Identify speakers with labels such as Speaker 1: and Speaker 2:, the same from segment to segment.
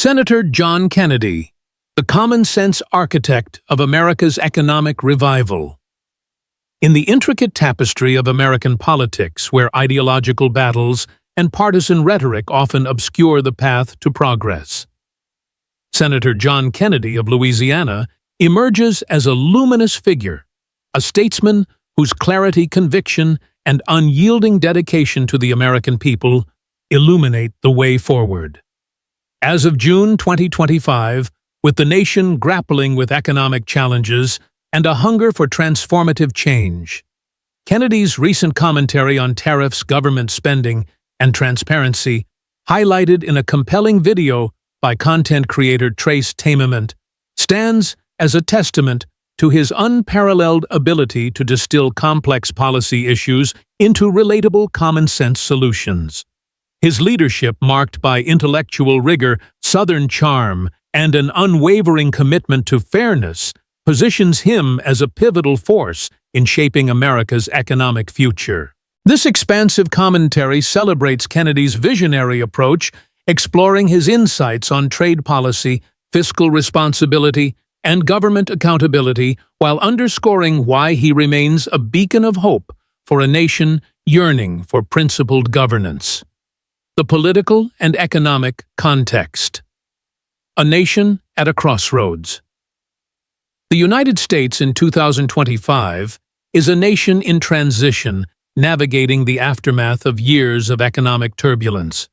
Speaker 1: Senator John Kennedy, the common-sense architect of America's economic revival. In the intricate tapestry of American politics, where ideological battles and partisan rhetoric often obscure the path to progress, Senator John Kennedy of Louisiana emerges as a luminous figure, a statesman whose clarity, conviction, and unyielding dedication to the American people illuminate the way forward. As of June 2025, with the nation grappling with economic challenges and a hunger for transformative change, Kennedy's recent commentary on tariffs, government spending, and transparency, highlighted in a compelling video by content creator Trace Tamament, stands as a testament to his unparalleled ability to distill complex policy issues into relatable common-sense solutions. His leadership, marked by intellectual rigor, Southern charm, and an unwavering commitment to fairness, positions him as a pivotal force in shaping America's economic future. This expansive commentary celebrates Kennedy's visionary approach, exploring his insights on trade policy, fiscal responsibility, and government accountability, while underscoring why he remains a beacon of hope for a nation yearning for principled governance. The political and economic context. A nation at a crossroads. The United States in 2025 is a nation in transition, navigating the aftermath of years of economic turbulence.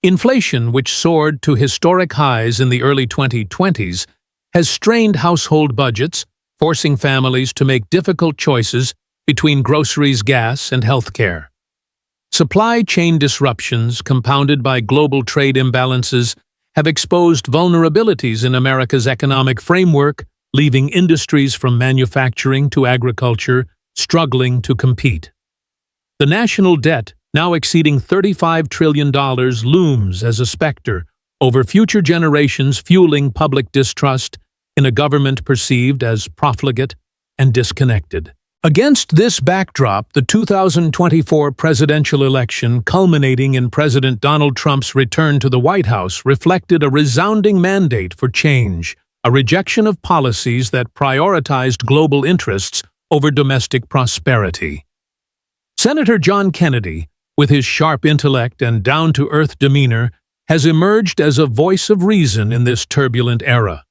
Speaker 1: Inflation, which soared to historic highs in the early 2020s, has strained household budgets, forcing families to make difficult choices between groceries, gas, and healthcare. Supply chain disruptions, compounded by global trade imbalances, have exposed vulnerabilities in America's economic framework, leaving industries from manufacturing to agriculture struggling to compete. The national debt, now exceeding $35 trillion, looms as a specter over future generations, fueling public distrust in a government perceived as profligate and disconnected. Against this backdrop, the 2024 presidential election, culminating in President Donald Trump's return to the White House, reflected a resounding mandate for change, a rejection of policies that prioritized global interests over domestic prosperity. Senator John Kennedy, with his sharp intellect and down-to-earth demeanor, has emerged as a voice of reason in this turbulent era.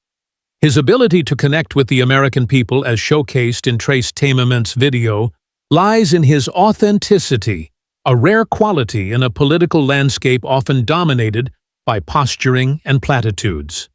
Speaker 1: His ability to connect with the American people, as showcased in Trace Tamament's video, lies in his authenticity, a rare quality in a political landscape often dominated by posturing and platitudes.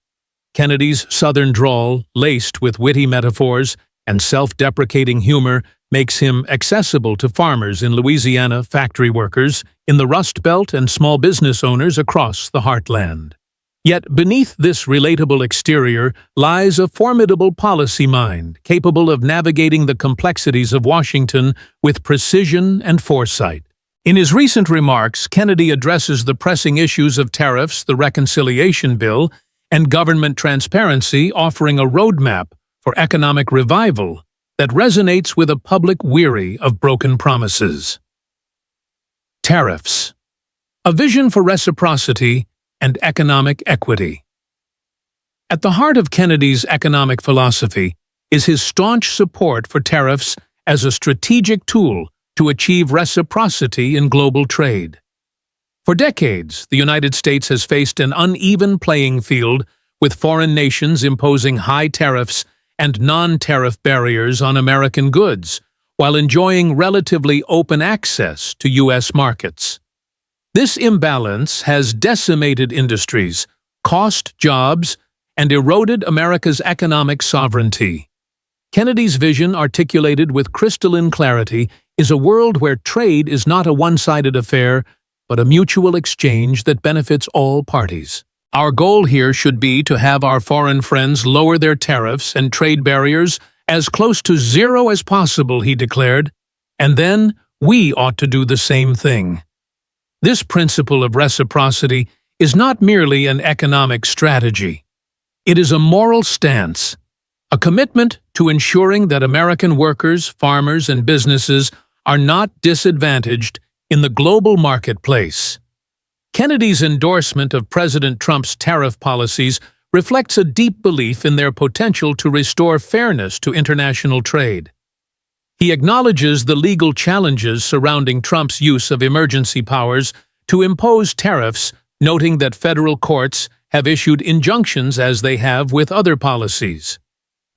Speaker 1: Kennedy's Southern drawl, laced with witty metaphors and self-deprecating humor, makes him accessible to farmers in Louisiana, factory workers in the Rust Belt, and small business owners across the heartland. Yet beneath this relatable exterior lies a formidable policy mind, capable of navigating the complexities of Washington with precision and foresight. In his recent remarks, Kennedy addresses the pressing issues of tariffs, the reconciliation bill, and government transparency, offering a roadmap for economic revival that resonates with a public weary of broken promises. Tariffs. A vision for reciprocity and economic equity. At the heart of Kennedy's economic philosophy is his staunch support for tariffs as a strategic tool to achieve reciprocity in global trade. For decades, the United States has faced an uneven playing field, with foreign nations imposing high tariffs and non-tariff barriers on American goods, while enjoying relatively open access to U.S. markets. This imbalance has decimated industries, cost jobs, and eroded America's economic sovereignty. Kennedy's vision, articulated with crystalline clarity, is a world where trade is not a one-sided affair, but a mutual exchange that benefits all parties. Our goal here should be to have our foreign friends lower their tariffs and trade barriers as close to zero as possible, he declared, and then we ought to do the same thing. This principle of reciprocity is not merely an economic strategy. It is a moral stance, a commitment to ensuring that American workers, farmers, and businesses are not disadvantaged in the global marketplace. Kennedy's endorsement of President Trump's tariff policies reflects a deep belief in their potential to restore fairness to international trade. He acknowledges the legal challenges surrounding Trump's use of emergency powers to impose tariffs, noting that federal courts have issued injunctions as they have with other policies.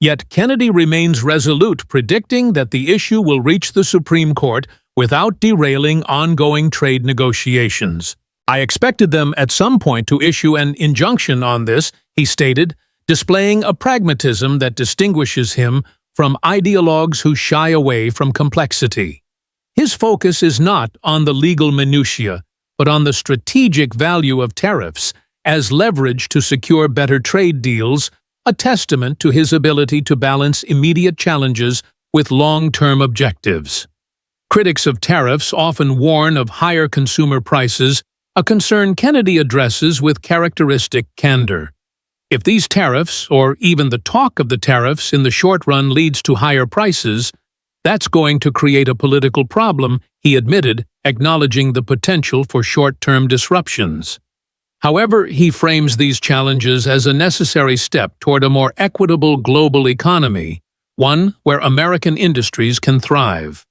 Speaker 1: Yet Kennedy remains resolute, predicting that the issue will reach the Supreme Court without derailing ongoing trade negotiations. "I expected them at some point to issue an injunction on this," he stated, displaying a pragmatism that distinguishes him from ideologues who shy away from complexity. His focus is not on the legal minutiae, but on the strategic value of tariffs as leverage to secure better trade deals, a testament to his ability to balance immediate challenges with long-term objectives. Critics of tariffs often warn of higher consumer prices, a concern Kennedy addresses with characteristic candor. If these tariffs, or even the talk of the tariffs in the short run, leads to higher prices, that's going to create a political problem, he admitted, acknowledging the potential for short-term disruptions. However, he frames these challenges as a necessary step toward a more equitable global economy, one where American industries can thrive.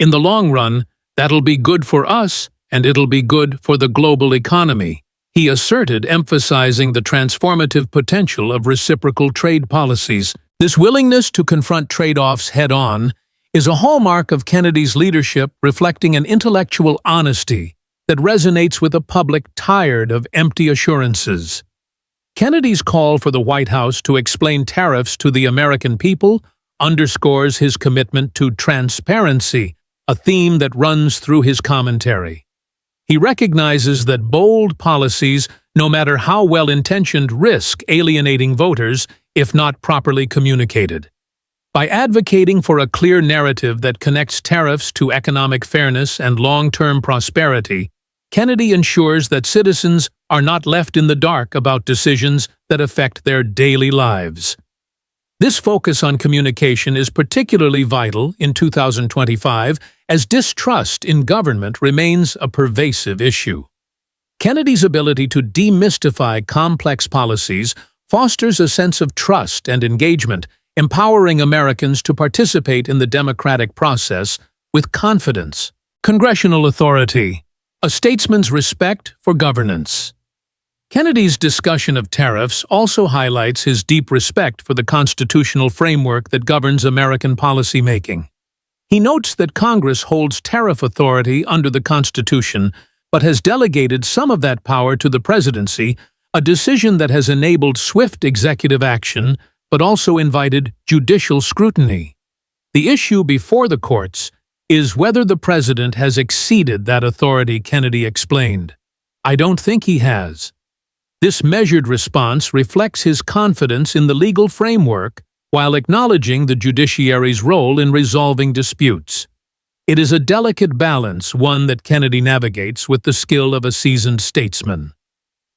Speaker 1: In the long run, that'll be good for us, and it'll be good for the global economy, he asserted, emphasizing the transformative potential of reciprocal trade policies. This willingness to confront trade-offs head-on is a hallmark of Kennedy's leadership, reflecting an intellectual honesty that resonates with a public tired of empty assurances. Kennedy's call for the White House to explain tariffs to the American people underscores his commitment to transparency, a theme that runs through his commentary. He recognizes that bold policies, no matter how well-intentioned, risk alienating voters if not properly communicated. By advocating for a clear narrative that connects tariffs to economic fairness and long-term prosperity, Kennedy ensures that citizens are not left in the dark about decisions that affect their daily lives. This focus on communication is particularly vital in 2025 as distrust in government remains a pervasive issue. Kennedy's ability to demystify complex policies fosters a sense of trust and engagement, empowering Americans to participate in the democratic process with confidence. Congressional authority, a statesman's respect for governance. Kennedy's discussion of tariffs also highlights his deep respect for the constitutional framework that governs American policymaking. He notes that Congress holds tariff authority under the Constitution, but has delegated some of that power to the presidency, a decision that has enabled swift executive action, but also invited judicial scrutiny. The issue before the courts is whether the president has exceeded that authority, Kennedy explained. "I don't think he has." This measured response reflects his confidence in the legal framework while acknowledging the judiciary's role in resolving disputes. It is a delicate balance, one that Kennedy navigates with the skill of a seasoned statesman.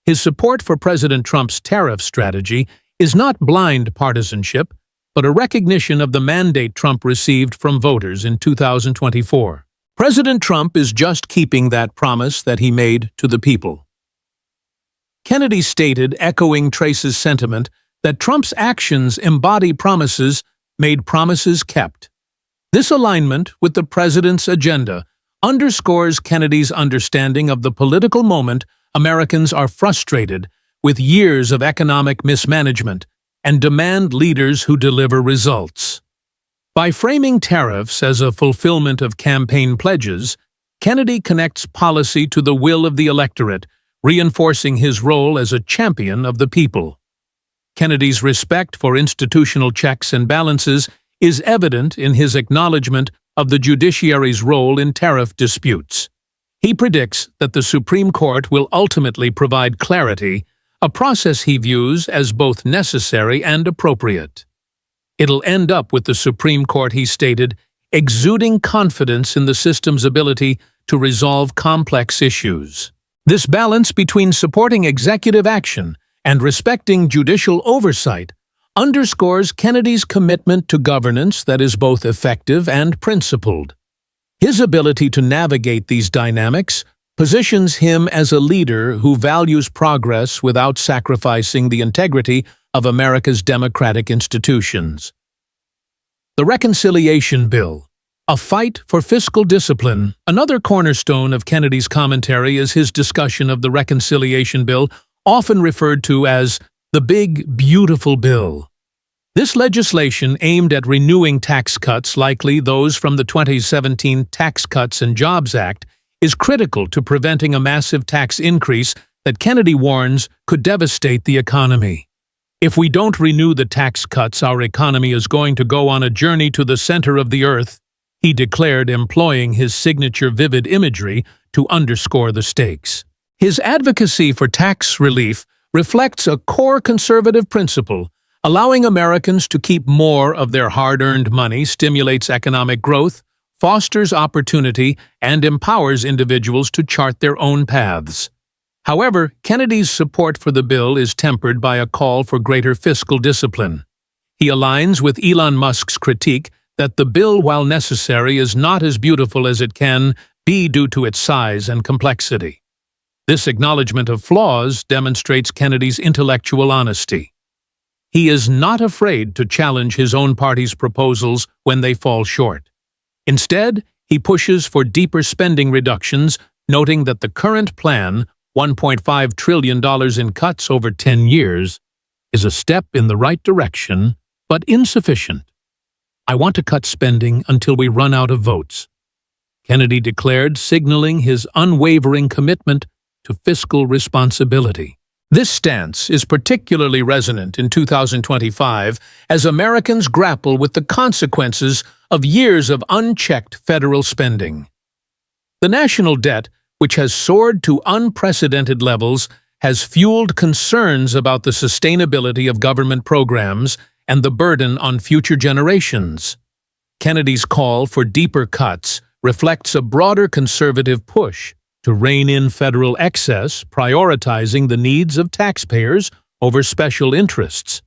Speaker 1: His support for President Trump's tariff strategy is not blind partisanship, but a recognition of the mandate Trump received from voters in 2024. President Trump is just keeping that promise that he made to the people. Kennedy stated, echoing Trace's sentiment, that Trump's actions embody promises made, promises kept. This alignment with the president's agenda underscores Kennedy's understanding of the political moment Americans are frustrated with years of economic mismanagement and demand leaders who deliver results. By framing tariffs as a fulfillment of campaign pledges, Kennedy connects policy to the will of the electorate, reinforcing his role as a champion of the people. Kennedy's respect for institutional checks and balances is evident in his acknowledgement of the judiciary's role in tariff disputes. He predicts that the Supreme Court will ultimately provide clarity, a process he views as both necessary and appropriate. It'll end up with the Supreme Court, he stated, exuding confidence in the system's ability to resolve complex issues. This balance between supporting executive action and respecting judicial oversight underscores Kennedy's commitment to governance that is both effective and principled. His ability to navigate these dynamics positions him as a leader who values progress without sacrificing the integrity of America's democratic institutions. The Reconciliation Bill, a fight for fiscal discipline. Another cornerstone of Kennedy's commentary is his discussion of the Reconciliation Bill, often referred to as the Big, Beautiful Bill. This legislation aimed at renewing tax cuts, likely those from the 2017 Tax Cuts and Jobs Act, is critical to preventing a massive tax increase that Kennedy warns could devastate the economy. If we don't renew the tax cuts, our economy is going to go on a journey to the center of the earth, he declared, employing his signature vivid imagery to underscore the stakes. His advocacy for tax relief reflects a core conservative principle: allowing Americans to keep more of their hard-earned money stimulates economic growth, fosters opportunity, and empowers individuals to chart their own paths. However, Kennedy's support for the bill is tempered by a call for greater fiscal discipline. He aligns with Elon Musk's critique that the bill, while necessary, is not as beautiful as it can be due to its size and complexity. This acknowledgement of flaws demonstrates Kennedy's intellectual honesty. He is not afraid to challenge his own party's proposals when they fall short. Instead, he pushes for deeper spending reductions, noting that the current plan, $1.5 trillion in cuts over 10 years, is a step in the right direction, but insufficient. "I want to cut spending until we run out of votes," Kennedy declared, signaling his unwavering commitment to fiscal responsibility. This stance is particularly resonant in 2025 as Americans grapple with the consequences of years of unchecked federal spending. The national debt, which has soared to unprecedented levels, has fueled concerns about the sustainability of government programs and the burden on future generations. Kennedy's call for deeper cuts reflects a broader conservative push to rein in federal excess, prioritizing the needs of taxpayers over special interests.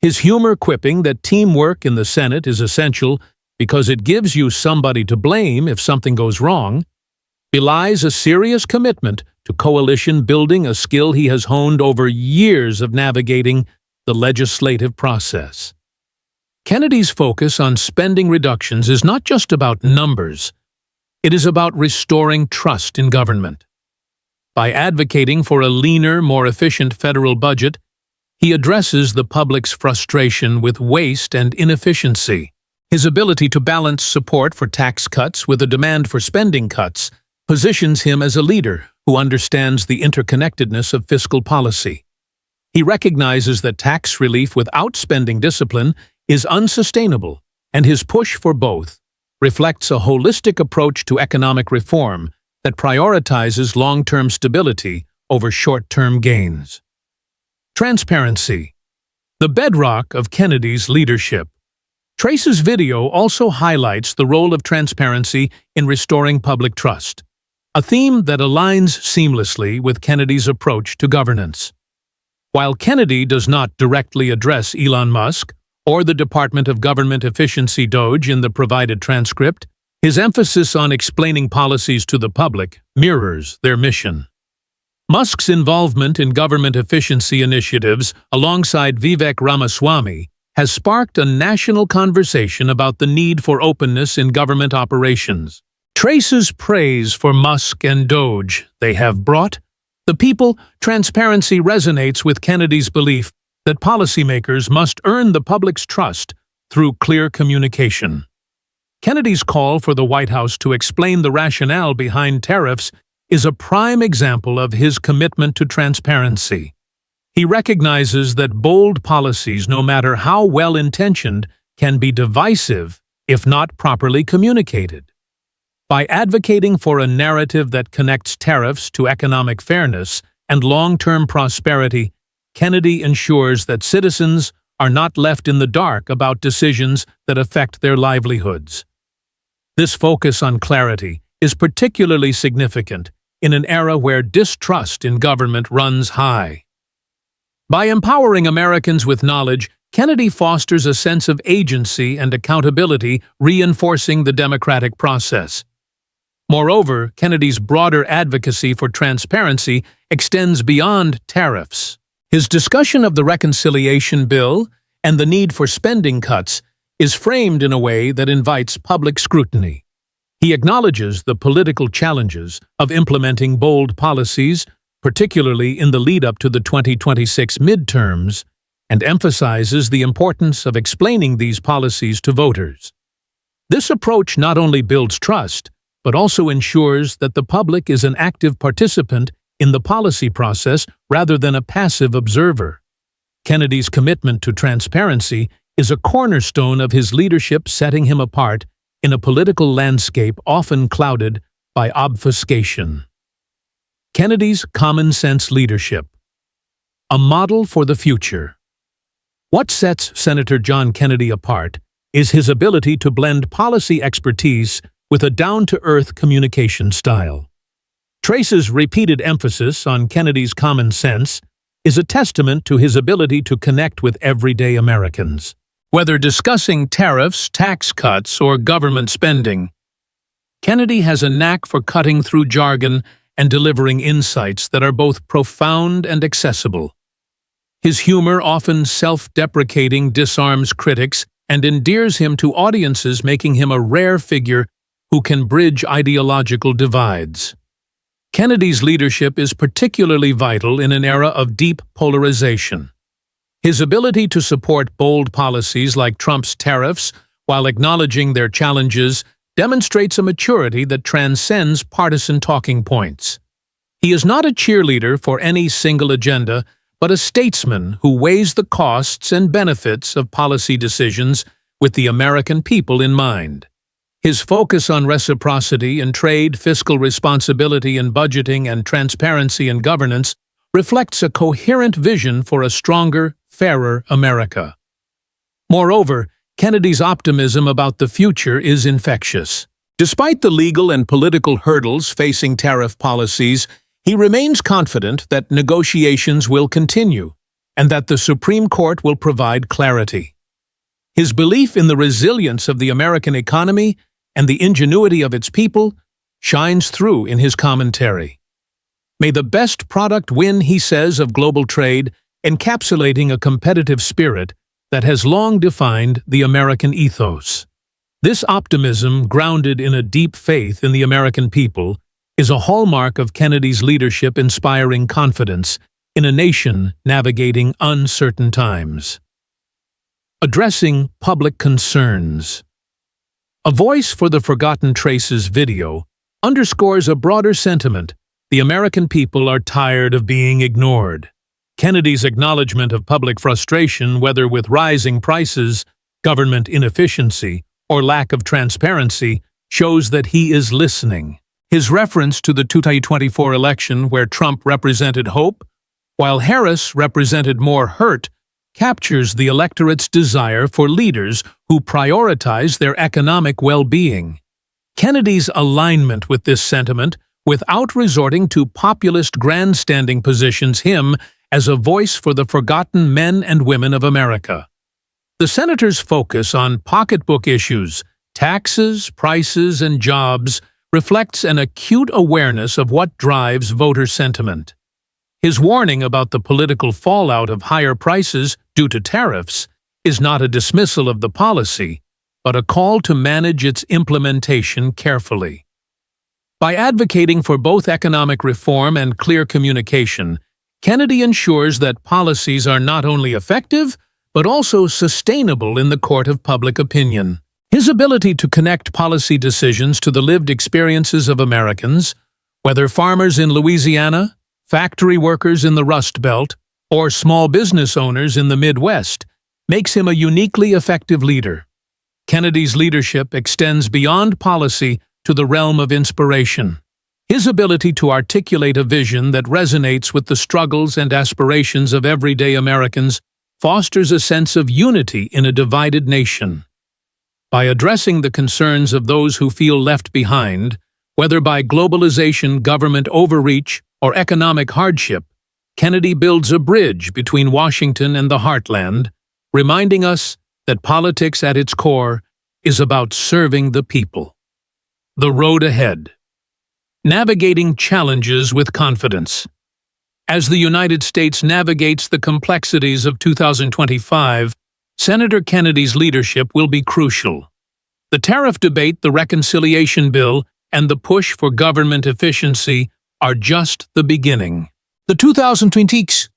Speaker 1: His humor quipping that teamwork in the Senate is essential because it gives you somebody to blame if something goes wrong belies a serious commitment to coalition building, a skill he has honed over years of navigating the legislative process. Kennedy's focus on spending reductions is not just about numbers. It is about restoring trust in government. By advocating for a leaner, more efficient federal budget, he addresses the public's frustration with waste and inefficiency. His ability to balance support for tax cuts with a demand for spending cuts positions him as a leader who understands the interconnectedness of fiscal policy. He recognizes that tax relief without spending discipline is unsustainable, and his push for both reflects a holistic approach to economic reform that prioritizes long-term stability over short-term gains. Transparency, the bedrock of Kennedy's leadership. Trace's video also highlights the role of transparency in restoring public trust, a theme that aligns seamlessly with Kennedy's approach to governance. While Kennedy does not directly address Elon Musk or the Department of Government Efficiency DOGE in the provided transcript, his emphasis on explaining policies to the public mirrors their mission. Musk's involvement in government efficiency initiatives alongside Vivek Ramaswamy has sparked a national conversation about the need for openness in government operations. Trace's praise for Musk and DOGE they have brought the people. Transparency resonates with Kennedy's belief that policymakers must earn the public's trust through clear communication. Kennedy's call for the White House to explain the rationale behind tariffs is a prime example of his commitment to transparency. He recognizes that bold policies, no matter how well-intentioned, can be divisive if not properly communicated. By advocating for a narrative that connects tariffs to economic fairness and long-term prosperity, Kennedy ensures that citizens are not left in the dark about decisions that affect their livelihoods. This focus on clarity is particularly significant in an era where distrust in government runs high. By empowering Americans with knowledge, Kennedy fosters a sense of agency and accountability, reinforcing the democratic process. Moreover, Kennedy's broader advocacy for transparency extends beyond tariffs. His discussion of the reconciliation bill and the need for spending cuts is framed in a way that invites public scrutiny. He acknowledges the political challenges of implementing bold policies, particularly in the lead-up to the 2026 midterms, and emphasizes the importance of explaining these policies to voters. This approach not only builds trust, but also ensures that the public is an active participant in the policy process rather than a passive observer. Kennedy's commitment to transparency is a cornerstone of his leadership, setting him apart in a political landscape often clouded by obfuscation. Kennedy's common-sense leadership. A model for the future. What sets Senator John Kennedy apart is his ability to blend policy expertise with a down-to-earth communication style. Trace's repeated emphasis on Kennedy's common sense is a testament to his ability to connect with everyday Americans. Whether discussing tariffs, tax cuts, or government spending, Kennedy has a knack for cutting through jargon and delivering insights that are both profound and accessible. His humor, often self-deprecating, disarms critics and endears him to audiences, making him a rare figure who can bridge ideological divides. Kennedy's leadership is particularly vital in an era of deep polarization. His ability to support bold policies like Trump's tariffs while acknowledging their challenges demonstrates a maturity that transcends partisan talking points. He is not a cheerleader for any single agenda, but a statesman who weighs the costs and benefits of policy decisions with the American people in mind. His focus on reciprocity in trade, fiscal responsibility in budgeting, and transparency in governance reflects a coherent vision for a stronger, fairer America. Moreover, Kennedy's optimism about the future is infectious. Despite the legal and political hurdles facing tariff policies, he remains confident that negotiations will continue and that the Supreme Court will provide clarity. His belief in the resilience of the American economy and the ingenuity of its people shines through in his commentary. May the best product win, he says of global trade, encapsulating a competitive spirit that has long defined the American ethos. This optimism, grounded in a deep faith in the American people, is a hallmark of Kennedy's leadership, inspiring confidence in a nation navigating uncertain times. Addressing public concerns. A Voice for the Forgotten Traces video underscores a broader sentiment: the American people are tired of being ignored. Kennedy's acknowledgement of public frustration, whether with rising prices, government inefficiency, or lack of transparency, shows that he is listening. His reference to the 2024 election, where Trump represented hope, while Harris represented more hurt, captures the electorate's desire for leaders who prioritize their economic well-being. Kennedy's alignment with this sentiment, without resorting to populist grandstanding, positions him as a voice for the forgotten men and women of America. The senator's focus on pocketbook issues, taxes, prices, and jobs reflects an acute awareness of what drives voter sentiment. His warning about the political fallout of higher prices due to tariffs is not a dismissal of the policy, but a call to manage its implementation carefully. By advocating for both economic reform and clear communication, Kennedy ensures that policies are not only effective, but also sustainable in the court of public opinion. His ability to connect policy decisions to the lived experiences of Americans, whether farmers in Louisiana, factory workers in the Rust Belt, or small business owners in the Midwest, makes him a uniquely effective leader. Kennedy's leadership extends beyond policy to the realm of inspiration. His ability to articulate a vision that resonates with the struggles and aspirations of everyday Americans fosters a sense of unity in a divided nation. By addressing the concerns of those who feel left behind, whether by globalization, government overreach, or economic hardship, Kennedy builds a bridge between Washington and the heartland, reminding us that politics at its core is about serving the people. The road ahead. Navigating challenges with confidence. As the United States navigates the complexities of 2025, Senator Kennedy's leadership will be crucial. The tariff debate, the reconciliation bill, and the push for government efficiency are just the beginning. The 2026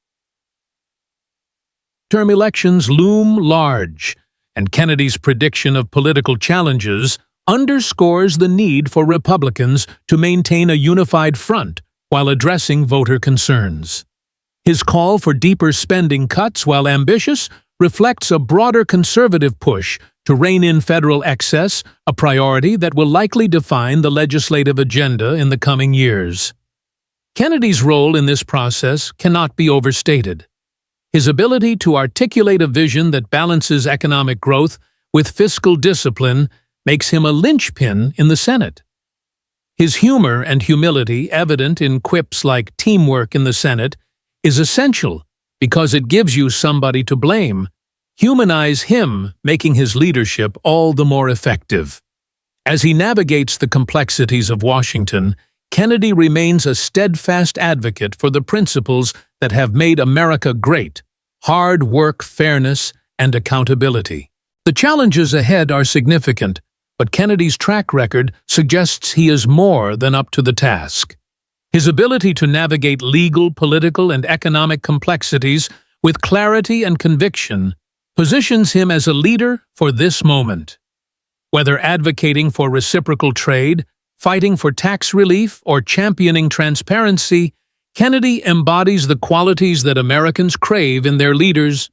Speaker 1: term elections loom large, and Kennedy's prediction of political challenges underscores the need for Republicans to maintain a unified front while addressing voter concerns. His call for deeper spending cuts, while ambitious, reflects a broader conservative push to rein in federal excess, a priority that will likely define the legislative agenda in the coming years. Kennedy's role in this process cannot be overstated. His ability to articulate a vision that balances economic growth with fiscal discipline makes him a linchpin in the Senate. His humor and humility, evident in quips like "teamwork in the Senate," is essential because it gives you somebody to blame. Humanize him, making his leadership all the more effective. As he navigates the complexities of Washington, Kennedy remains a steadfast advocate for the principles that have made America great: hard work, fairness, and accountability. The challenges ahead are significant, but Kennedy's track record suggests he is more than up to the task. His ability to navigate legal, political, and economic complexities with clarity and conviction positions him as a leader for this moment. Whether advocating for reciprocal trade, fighting for tax relief, or championing transparency, Kennedy embodies the qualities that Americans crave in their leaders: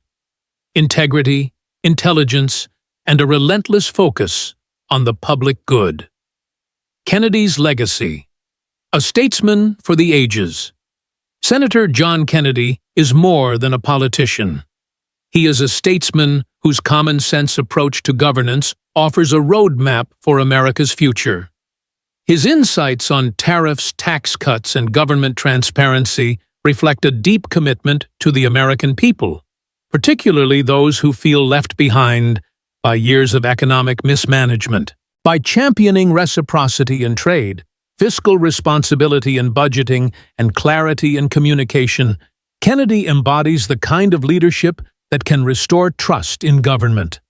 Speaker 1: integrity, intelligence, and a relentless focus on the public good. Kennedy's legacy. A statesman for the ages. Senator John Kennedy is more than a politician. He is a statesman whose common-sense approach to governance offers a roadmap for America's future. His insights on tariffs, tax cuts, and government transparency reflect a deep commitment to the American people, particularly those who feel left behind by years of economic mismanagement. By championing reciprocity in trade, fiscal responsibility in budgeting, and clarity in communication, Kennedy embodies the kind of leadership that can restore trust in government.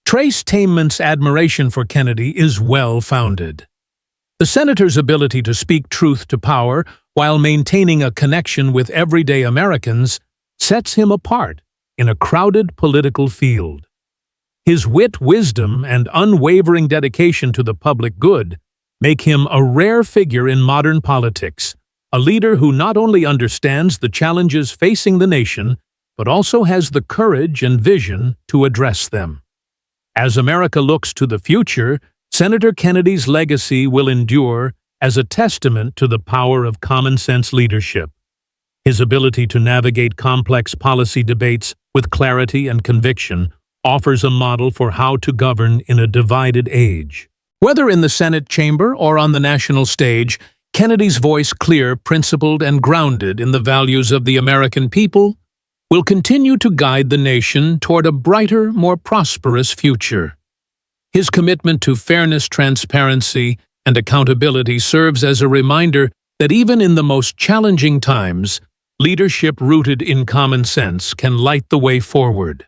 Speaker 1: Trace Tainment's admiration for Kennedy is well-founded. The senator's ability to speak truth to power while maintaining a connection with everyday Americans sets him apart in a crowded political field. His wit, wisdom, and unwavering dedication to the public good make him a rare figure in modern politics, a leader who not only understands the challenges facing the nation, but also has the courage and vision to address them. As America looks to the future, Senator Kennedy's legacy will endure as a testament to the power of common-sense leadership. His ability to navigate complex policy debates with clarity and conviction offers a model for how to govern in a divided age. Whether in the Senate chamber or on the national stage, Kennedy's voice, clear, principled, and grounded in the values of the American people, will continue to guide the nation toward a brighter, more prosperous future. His commitment to fairness, transparency, and accountability serves as a reminder that even in the most challenging times, leadership rooted in common sense can light the way forward.